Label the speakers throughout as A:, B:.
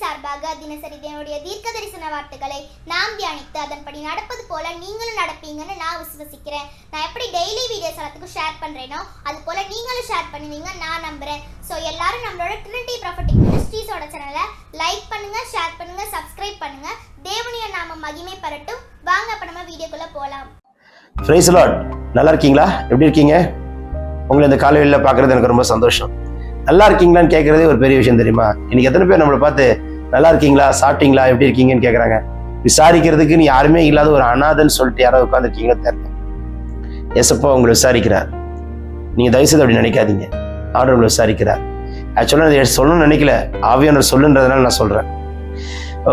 A: சார்பாக தினசரி தேவனுடைய தீர்க்க தரிசன வார்த்தைகளை நாம் தியானித்து அதன்படி நடப்பது போல நீங்களும் நடப்பீங்கன்னு நான் விசுவசிக்கிறேன். நான் எப்படி டெய்லி வீடியோஸ் எல்லாத்துக்கும் ஷேர் பண்றேனோ அது போல நீங்களும் ஷேர் பண்ணுவீங்க நான் நம்புறேன். ஸோ எல்லாரும் நம்மளோட ட்ரினிட்டி ப்ராஃபட்டிக் மினிஸ்ட்ரீஸோட சேனலை லைக் பண்ணுங்க, ஷேர் பண்ணுங்க, சப்ஸ்கிரைப் பண்ணுங்க. தேவனுடைய நாமம் மகிமை பெறட்டும். வாங்க அப்ப நம்ம வீடியோக்குள்ள போலாம்.
B: Praise lord. நல்லா இருக்கீங்களா? எப்படி இருக்கீங்க? உங்களை இந்த காலையில் பார்க்கறது எனக்கு ரொம்ப சந்தோஷம். நல்லா இருக்கீங்களான்னு கேட்கறதே ஒரு பெரிய விஷயம் தெரியுமா? இன்னைக்கு எத்தனை பேர் நம்மளை பார்த்து நல்லா இருக்கீங்களா, சாப்பிட்டீங்களா, எப்படி இருக்கீங்கன்னு கேட்குறாங்க. விசாரிக்கிறதுக்கு நீ யாருமே இல்லாத ஒரு அனாதன்னு சொல்லிட்டு யாராவது உட்காந்துருக்கீங்கன்னு தெரியல. ஏசப்பா உங்களை விசாரிக்கிறார். நீங்க தயவுசெய்து அப்படி நினைக்காதீங்க. ஆண்டவர் உங்களை விசாரிக்கிறார். ஆக்சுவலாக அதை சொல்லணும்னு நினைக்கல, ஆவியானவர் சொல்லுன்றதுனால நான் சொல்றேன்.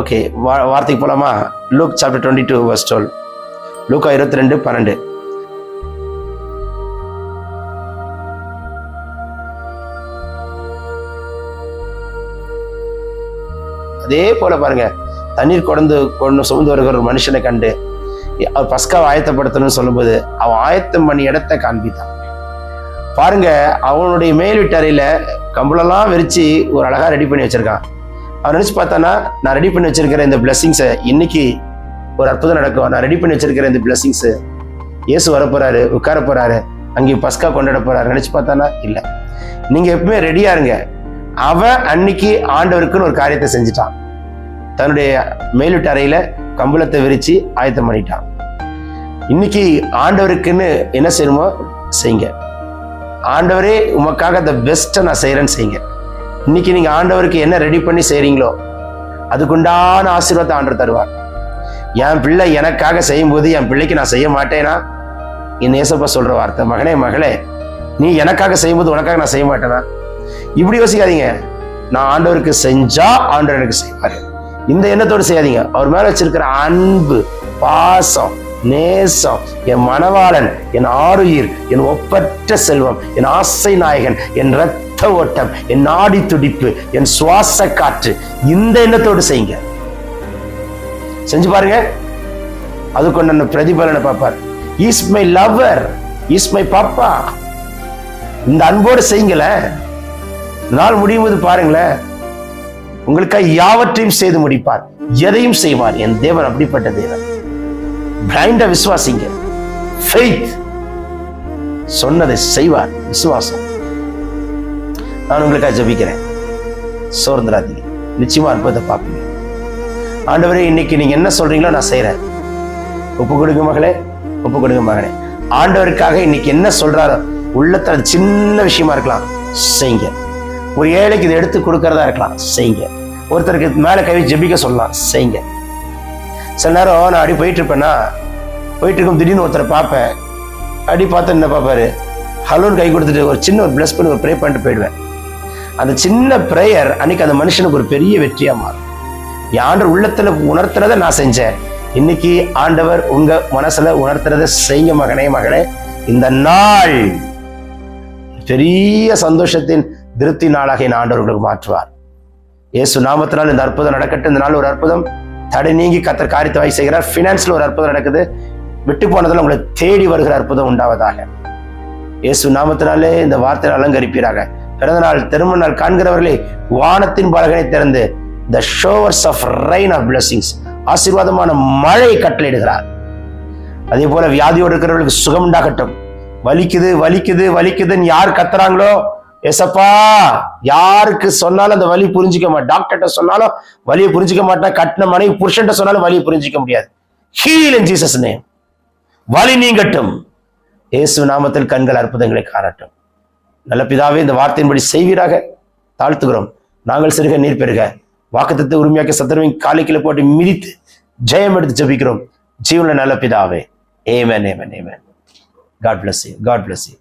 B: ஓகே, வார்த்தைக்கு போலாமா? Look chapter 22 verse 12. லூக்கா 22:12. அதே போல பாருங்க, தண்ணீர் கொண்டு சுமந்து வருகிற ஒரு மனுஷனை கண்டு அவர் பஸ்காவை ஆயத்தப்படுத்தணும்னு சொல்லும்போது அவன் ஆயத்தம் பண்ணி இடத்தை காண்பித்தான். பாருங்க, அவனுடைய மேல் வீட்டறையில கம்பளெல்லாம் விரிச்சு ஒரு அழகா ரெடி பண்ணி வச்சிருக்கான். அவன் நினைச்சு பார்த்தானா, நான் ரெடி பண்ணி வச்சிருக்கிற இந்த பிளெஸிங்ஸை இன்னைக்கு ஒரு அற்புதம் நடக்கும். நான் ரெடி பண்ணி வச்சிருக்கிற இந்த பிளெஸிங்ஸ் இயேசு வரப்போறாரு, உட்கார போறாரு, அங்கே பஸ்கா கொண்டாட போறாரு. நினைச்சு பார்த்தானா? இல்லை. நீங்க எப்பவுமே ரெடியா இருங்க. அவன் அன்னைக்கு ஆண்டவருக்குன்னு ஒரு காரியத்தை செஞ்சுட்டான். தன்னுடைய மேல்வீட்டு அறையில கம்பளத்தை விரிச்சு ஆயத்தம் பண்ணிட்டான். இன்னைக்கு ஆண்டவருக்குன்னு என்ன செய்யணுமோ செய்யுங்க. ஆண்டவரே உமக்காக த பெஸ்ட்டை நான் செய்யறேன்னு செய்யுங்க. இன்னைக்கு நீங்க ஆண்டவருக்கு என்ன ரெடி பண்ணி செய்றீங்களோ அதுக்குண்டான ஆசீர்வாதத்தை ஆண்டவர் தருவார். என் பிள்ளை எனக்காக செய்யும் போது என் பிள்ளைக்கு நான் செய்ய மாட்டேனா? என் ஏசப்பா சொல்ற வார்த்தை, மகனே மகளே, நீ எனக்காக செய்யும்போது உனக்காக நான் செய்ய மாட்டேனா? இப்படி யோசிக்காதீங்க. நான் ஆண்டவருக்கு செஞ்சா ஆண்டவர் எனக்கு செய்வாரு. இந்த எண்ணத்தோடு செய்யாதீங்க. அவர் மேல வச்சிருக்கிற அன்பு, பாசம், நேசம், என் மணவாளன், என் ஆருயிர், என் ஒப்பற்ற செல்வம், என் ஆசை நாயகன், என் இரத்த ஓட்டம், என் நாடி துடிப்பு, என் சுவாச காற்று, இந்த எண்ணத்தோடு செய்யுங்க. செஞ்சு பாருங்க. அதுக்கு ஒன்று பிரதிபலனை பார்ப்பார். Is my lower, is my பாப்பா. இந்த அன்போடு செய்யுங்களேன். நாள் முடியும் போது பாருங்களேன், உங்களுக்காக யாவற்றையும் செய்து முடிப்பார், எதையும் செய்வார். என் தேவன் அப்படிப்பட்ட தேவன். பிளைண்டா விசுவாசிங்க. ஃபெய்த், சொன்னதை செய்வார். விசுவாசம். நான் உங்களுக்காக ஜெபிக்கிறேன். சோர்ந்துராதீங்க. நிச்சயமா அற்புதத்தை பார்ப்பீங்க. ஆண்டவரே, இன்னைக்கு நீங்க என்ன சொல்றீங்களோ நான் செய்யறேன். ஒப்பு கொடுங்க மகளே, ஒப்பு கொடுங்க மகனே. ஆண்டவருக்காக இன்னைக்கு என்ன சொல்றாரோ, உள்ளத்துல சின்ன விஷயமா இருக்கலாம், செய்யுங்க. ஒரு ஏழைக்கு இதை எடுத்து கொடுக்கறதா இருக்கலாம், செய்யுங்க. ஒருத்தருக்கு மேல கை ஜெபிக்க சொல்லலாம், செய்யுங்க. சில நேரம் நான் அப்படி போயிட்டு இருப்பேன்னா, போயிட்டு இருக்கும் திடீர்னு ஒருத்தரை பார்ப்பேன். அப்படி பார்த்து என்ன பார்ப்பாரு, ஹலோன்னு கை கொடுத்துட்டு ஒரு சின்ன ஒரு பிளஸ் பண்ணி ஒரு ப்ரே பண்ணிட்டு போயிடுவேன். அந்த சின்ன ப்ரேயர் அன்னைக்கு அந்த மனுஷனுக்கு ஒரு பெரிய வெற்றியா மாறும். ஆண்டவர் உள்ளத்துல உணர்த்துறத நான் செஞ்சேன். இன்னைக்கு ஆண்டவர் உங்க மனசுல உணர்த்துறத செய்ய மகனே மகளே. இந்த நாள் பெரிய சந்தோஷத்தின் திருப்தி நாளாக என் ஆண்டவர்களுக்கு மாற்றுவார். இயேசு நாமத்தினால் இந்த அற்புதம் நடக்கட்டும். இந்த நாள் ஒரு அற்புதம். தடை நீங்கி கர்த்தர் காரியத்தை வாங்கி செய்கிறார். பினான்ஸ்ல ஒரு அற்புதம் நடக்குது. விட்டு போனதுல உங்களை தேடி வருகிற அற்புதம் உண்டாவதாக. இயேசு நாமத்தினாலே இந்த வார்த்தையை அலங்கரிப்பீராக. பிறந்த நாள், திருமண நாள் காண்கிறவர்களே, வானத்தின் பலகனை திறந்து the showers of rain of blessings, ஆசீர்வாதமான மழையை கட்டளையிடுகிறார். அதே போல வியாதியோடு இருக்கிறவர்களுக்கு சுகம் உண்டாகட்டும். வலிக்குது வலிக்குது வலிக்குதுன்னு யார் கத்துறாங்களோ, எசப்பா, யாருக்கு சொன்னாலும் அந்த வலி புரிஞ்சிக்க மாட்டேன். டாக்டர்கிட்ட சொன்னாலும் வலியை புரிஞ்சிக்க மாட்டேன். கட்டின மனைவி புருஷன்ட்ட சொன்னாலும் வலியை புரிஞ்சிக்க முடியாது. Heel in Jesus name. வலி நீங்கட்டும். இயேசு நாமத்தில் கண்கள் அற்புதங்களை காணட்டும். நல்ல பிதாவே, இந்த வார்த்தையின்படி செய்வீராக. தாழ்த்துகிறோம். நாங்கள் சிறுக நீர் பெறுக. வாக்குத்தத்தை உரிமையாக்கி சத்துருவின் காலைக்கில போட்டு மிதித்து ஜெயம் எடுத்து ஜெபிக்கிறோம். ஜீவன நல்ல பிதாவே. ஆமென், ஆமென், ஆமென். God bless you. God bless you.